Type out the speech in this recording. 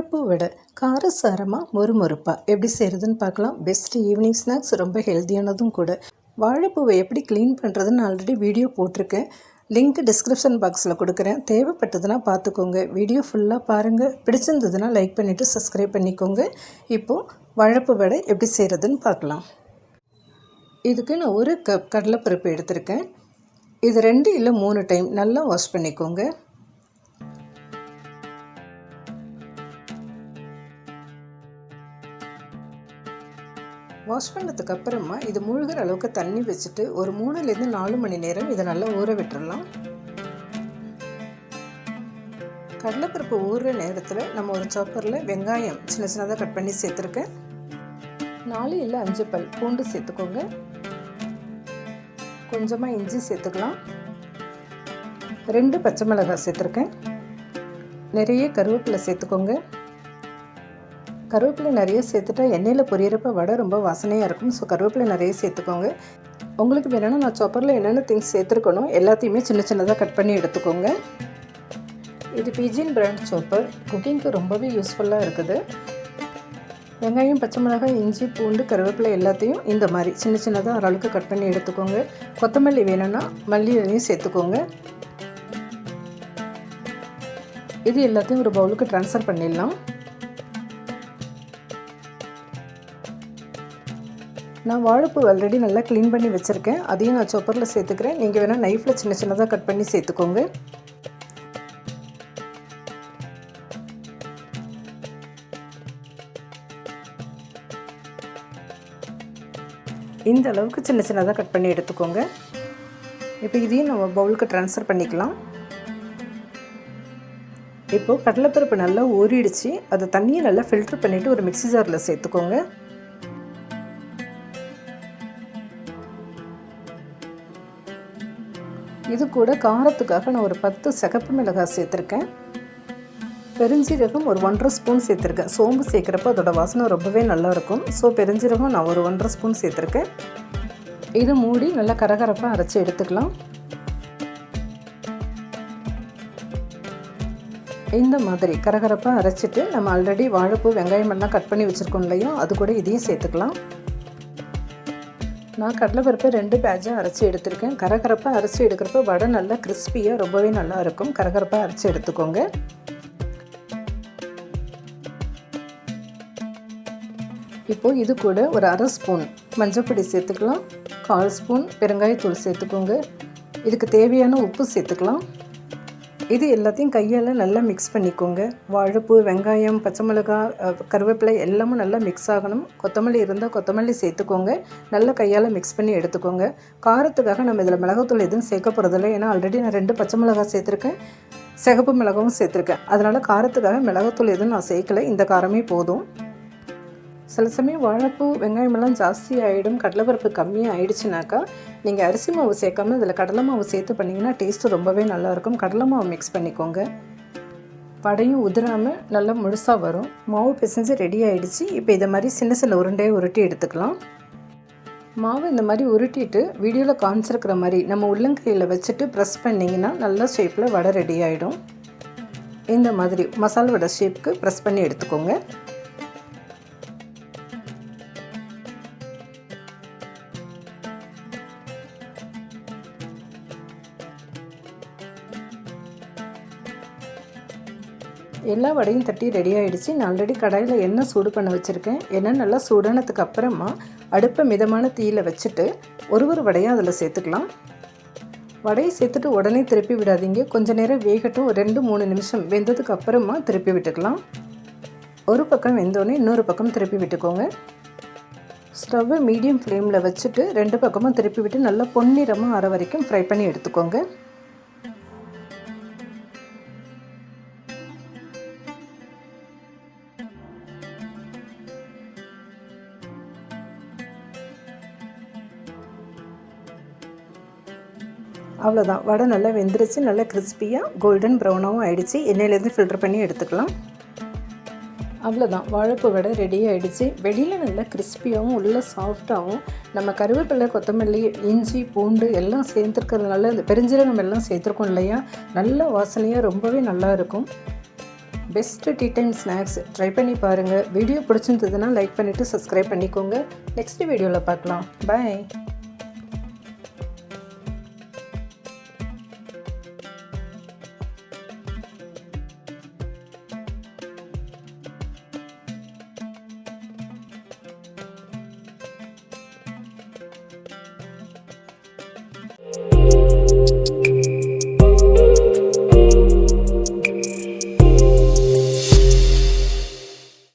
வாழைப்பூ வடை காரசாரமாக மொறுமொறுப்பாக எப்படி செய்கிறதுன்னு பார்க்கலாம். பெஸ்ட் ஈவினிங் ஸ்நாக்ஸ், ரொம்ப ஹெல்த்தியானதும் கூட. வாழைப்பூவை எப்படி க்ளீன் பண்ணுறதுன்னு ஆல்ரெடி வீடியோ போட்டிருக்கேன். லிங்க் டிஸ்கிரிப்ஷன் பாக்ஸில் கொடுக்குறேன். தேவைப்பட்டதுன்னா பார்த்துக்கோங்க. வீடியோ ஃபுல்லாக பாருங்கள். பிடிச்சிருந்ததுன்னா லைக் பண்ணிவிட்டு சப்ஸ்கிரைப் பண்ணிக்கோங்க. இப்போது வாழைப்பூ வடை எப்படி செய்கிறதுன்னு பார்க்கலாம். இதுக்கு நான் 1 கப் கடலைப்பருப்பு எடுத்திருக்கேன். இது 2 இல்லை 3 டைம் நல்லா வாஷ் பண்ணிக்கோங்க. வாஷ் பண்ணதுக்கு அப்புறமா இது மூழ்கிற அளவுக்கு தண்ணி வச்சுட்டு ஒரு 3லேருந்து 4 மணி நேரம் இதை நல்லா ஊற விட்டுடலாம். கடலைப்பருப்பு ஊறுற நேரத்தில் நம்ம ஒரு சாப்பரில் வெங்காயம் சின்ன சின்னதாக கட் பண்ணி சேர்த்துருக்கேன். 4 இல்லை 5 பல் பூண்டு சேர்த்துக்கோங்க. கொஞ்சமாக இஞ்சி சேர்த்துக்கலாம். 2 பச்சை மிளகாய் சேர்த்துருக்கேன். நிறைய கருவேப்பிலை சேர்த்துக்கோங்க. கருவேப்பிலை நிறைய சேர்த்துட்டா எண்ணெயில் பொரியறப்ப வடை ரொம்ப வாசனையாக இருக்கும். ஸோ கருவேப்பிலை நிறைய சேர்த்துக்கோங்க. உங்களுக்கு வேணும்னா நான் சாப்பரில் என்னென்ன திங்ஸ் சேர்த்துருக்கணும் எல்லாத்தையுமே சின்ன சின்னதாக கட் பண்ணி எடுத்துக்கோங்க. இது பிஜின் பிராண்ட் சாப்பர். குக்கிங்க்கு ரொம்பவே யூஸ்ஃபுல்லாக இருக்குது. வெங்காயம், பச்சை மிளகாய், இஞ்சி, பூண்டு, கருவேப்பிலை எல்லாத்தையும் இந்த மாதிரி சின்ன சின்னதாக ஓரளவுக்கு கட் பண்ணி எடுத்துக்கோங்க. கொத்தமல்லி வேணும்னா மல்லி இலையும் சேர்த்துக்கோங்க. இது எல்லாத்தையும் ஒரு பவுலுக்கு ட்ரான்ஸ்ஃபர் பண்ணிடலாம். நான் வாழைப்பூ ஆல்ரெடி நல்லா க்ளீன் பண்ணி வச்சுருக்கேன். அதையும் நான் சாப்பரில் சேர்த்துக்கிறேன். நீங்கள் வேணால் நைஃப்பில் சின்ன சின்னதாக கட் பண்ணி சேர்த்துக்கோங்க. இந்த அளவுக்கு சின்ன சின்னதாக கட் பண்ணி எடுத்துக்கோங்க. இப்போ இதையும் நம்ம பவுலுக்கு ட்ரான்ஸ்ஃபர் பண்ணிக்கலாம். இப்போது கடலைப்பருப்பு நல்லா ஊறிடுச்சு. அதை தண்ணியை நல்லா ஃபில்ட்ரு பண்ணிவிட்டு ஒரு மிக்ஸி ஜாரில் சேர்த்துக்கோங்க. இது கூட காரத்துக்காக நான் ஒரு 10 சிகப்பு மிளகாய் சேர்த்துருக்கேன். பெருஞ்சீரகம் ஒரு 1½ ஸ்பூன் சேர்த்துருக்கேன். சோம்பு சேர்க்குறப்ப அதோட வாசனை ரொம்பவே நல்லாயிருக்கும். ஸோ பெருஞ்சீரகம் நான் ஒரு 1½ ஸ்பூன் சேர்த்துருக்கேன். இது மூடி நல்லா கரகரப்பாக அரைச்சி எடுத்துக்கலாம். இந்த மாதிரி கரகரப்பாக அரைச்சிட்டு நம்ம ஆல்ரெடி வாழைப்பூ, வெங்காயம் எல்லாம் கட் பண்ணி வச்சுருக்கோம் இல்லையா, அது கூட இதையும் சேர்த்துக்கலாம். நான் கடலைப்பருப்பை 2 பேட்சாக அரைச்சி எடுத்திருக்கேன். கரகரப்பாக அரைச்சி எடுக்கிறப்ப வடை நல்லா கிறிஸ்பியாக ரொம்பவே நல்லா இருக்கும். கரகரப்பாக அரைச்சி எடுத்துக்கோங்க. இப்போது இது கூட ஒரு 1/2 ஸ்பூன் மஞ்சள்பொடி சேர்த்துக்கலாம். 1/4 ஸ்பூன் பெருங்காயத்தூள் சேர்த்துக்கோங்க. இதுக்கு தேவையான உப்பு சேர்த்துக்கலாம். இது எல்லாத்தையும் கையால் நல்லா மிக்ஸ் பண்ணிக்கோங்க. வாழைப்பூ, வெங்காயம், பச்சை மிளகாய், கருவேப்பிலை எல்லாமே நல்லா மிக்ஸ் ஆகணும். கொத்தமல்லி இருந்தால் கொத்தமல்லி சேர்த்துக்கோங்க. நல்லா கையால் மிக்ஸ் பண்ணி எடுத்துக்கோங்க. காரத்துக்காக நம்ம இதில் மிளகாத்தூள் எதுவும் சேர்க்க போகிறதில்ல. ஏன்னா ஆல்ரெடி நான் 2 பச்சை மிளகாய் சேர்த்துருக்கேன், சிகப்பு மிளகாவும் சேர்த்துருக்கேன். அதனால் காரத்துக்காக மிளகாத்தூள் எதுவும் நான் சேர்க்கலை. இந்த காரமே போதும். சில சமயம் வாழைப்பூ, வெங்காயமெல்லாம் ஜாஸ்தி ஆகிடும், கடலைப்பருப்பு கம்மியாக ஆகிடுச்சுனாக்கா நீங்கள் அரிசி மாவு சேர்க்காம இதில் கடலை மாவு சேர்த்து பண்ணிங்கன்னா டேஸ்ட்டு ரொம்பவே நல்லாயிருக்கும். கடலை மாவு மிக்ஸ் பண்ணிக்கோங்க. வடையும் உதிராமல் நல்லா முழுசாக வரும். மாவு பிசைஞ்சு ரெடி ஆகிடுச்சு. இப்போ இதை மாதிரி சின்ன சின்ன உருண்டையை உருட்டி எடுத்துக்கலாம். மாவு இந்த மாதிரி உருட்டிட்டு வீடியோவில் காமிச்சிருக்கிற மாதிரி நம்ம உள்ளங்கையில் வச்சுட்டு ப்ரெஸ் பண்ணிங்கன்னா நல்லா ஷேப்பில் வடை ரெடி ஆகிடும். இந்த மாதிரி மசாலா வடை ஷேப்புக்கு ப்ரெஸ் பண்ணி எடுத்துக்கோங்க. எல்லா வடையும் தட்டி ரெடி ஆகிடுச்சு. நான் ஆல்ரெடி கடாயில் எண்ணெய் சூடு பண்ண வச்சுருக்கேன். எண்ணெய் நல்லா சூடானதுக்கு அப்புறமா அடுப்பை மிதமான தீயில் வச்சுட்டு ஒரு வடையாக அதில் சேர்த்துக்கலாம். வடையை சேர்த்துட்டு உடனே திருப்பி விடாதீங்க. கொஞ்சம் நேரம் வேகட்டும். 2-3 நிமிஷம் வெந்ததுக்கு அப்புறமா திருப்பி விட்டுக்கலாம். ஒரு பக்கம் வெந்தோடனே இன்னொரு பக்கம் திருப்பி விட்டுக்கோங்க. ஸ்டவ்வை மீடியம் ஃப்ளேமில் வச்சுட்டு 2 பக்கமும் திருப்பி விட்டு நல்லா பொன்னிறமாக ஆற வரைக்கும் ஃப்ரை பண்ணி எடுத்துக்கோங்க. அவ்வளோதான், வடை நல்லா வெந்துருச்சு. நல்லா கிறிஸ்பியாக கோல்டன் ப்ரௌனாகவும் ஆகிடுச்சு. எண்ணெயிலேருந்து ஃபில்டர் பண்ணி எடுத்துக்கலாம். அவ்வளோதான், வாழைப்பூ வடை ரெடி ஆகிடுச்சு. வெளியில் நல்லா கிறிஸ்பியாகவும் உள்ள சாஃப்டாகவும் நம்ம கருவேப்பிலை, கொத்தமல்லி, இஞ்சி, பூண்டு எல்லாம் சேர்த்துருக்கிறதுனால இந்த பெருஞ்சீரகம் எல்லாம் சேர்த்துருக்கோம் இல்லையா, நல்ல வாசனையாக ரொம்பவே நல்லா இருக்கும். Best tea time snacks. Try பண்ணி பாருங்கள். வீடியோ பிடிச்சிருந்ததுன்னா லைக் பண்ணிவிட்டு சப்ஸ்கிரைப் பண்ணிக்கோங்க. நெக்ஸ்ட் வீடியோவில் பார்க்கலாம். பாய்.